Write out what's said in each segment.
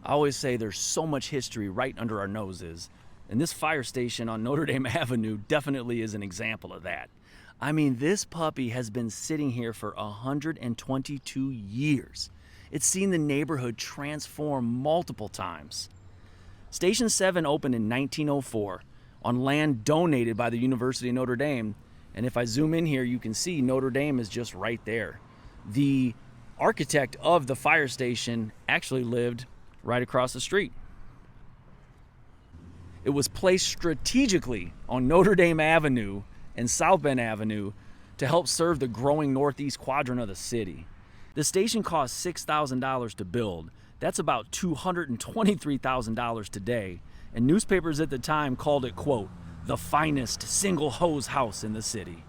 I always say there's so much history right under our noses, and this fire station on Notre Dame Avenue definitely is an example of that. I mean, this puppy has been sitting here for 122 years. It's seen the neighborhood transform multiple times. Station 7 opened in 1904 on land donated by the University of Notre Dame, and if I zoom in here, you can see Notre Dame is just right there. The architect of the fire station actually lived right across the street. It was placed strategically on Notre Dame Avenue and South Bend Avenue to help serve the growing northeast quadrant of the city. The station cost $6,000 to build. That's about $223,000 today, and newspapers at the time called it, quote, the finest single hose house in the city.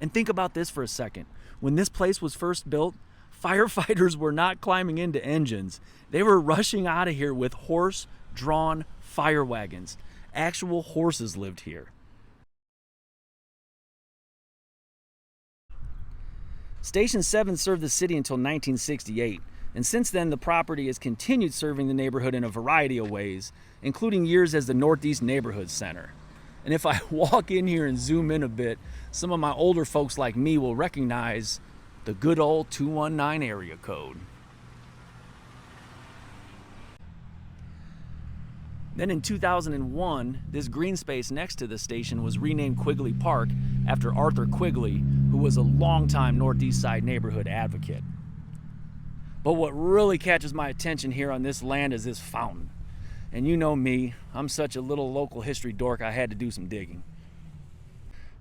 And think about this for a second. When this place was first built, firefighters were not climbing into engines. They were rushing out of here with horse-drawn fire wagons. Actual horses lived here. Station 7 served the city until 1968, and since then the property has continued serving the neighborhood in a variety of ways, including years as the Northeast Neighborhood Center. And if I walk in here and zoom in a bit, some of my older folks like me will recognize the good old 219 area code. Then in 2001, this green space next to the station was renamed Quigley Park after Arthur Quigley, who was a longtime Northeast Side neighborhood advocate. But what really catches my attention here on this land is this fountain. And you know me, I'm such a little local history dork, I had to do some digging.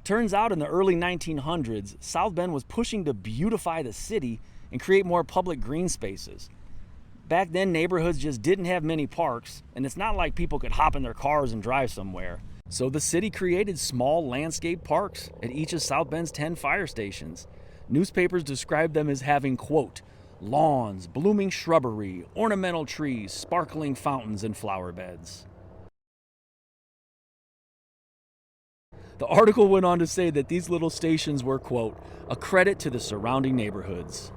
Turns out in the early 1900s, South Bend was pushing to beautify the city and create more public green spaces. Back then, neighborhoods just didn't have many parks, and it's not like people could hop in their cars and drive somewhere. So the city created small landscape parks at each of South Bend's 10 fire stations. Newspapers described them as having, quote, lawns, blooming shrubbery, ornamental trees, sparkling fountains, and flower beds. The article went on to say that these little stations were, quote, a credit to the surrounding neighborhoods.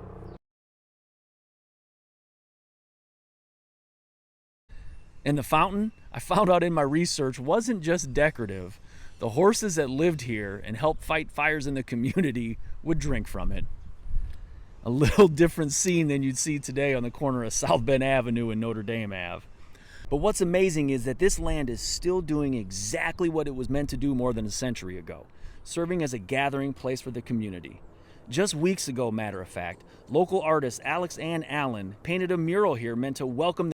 And the fountain, I found out in my research, wasn't just decorative. The horses that lived here and helped fight fires in the community would drink from it. A little different scene than you'd see today on the corner of South Bend Avenue and Notre Dame Ave. But what's amazing is that this land is still doing exactly what it was meant to do more than a century ago, serving as a gathering place for the community. Just weeks ago, matter of fact, local artist Alex Ann Allen painted a mural here meant to welcome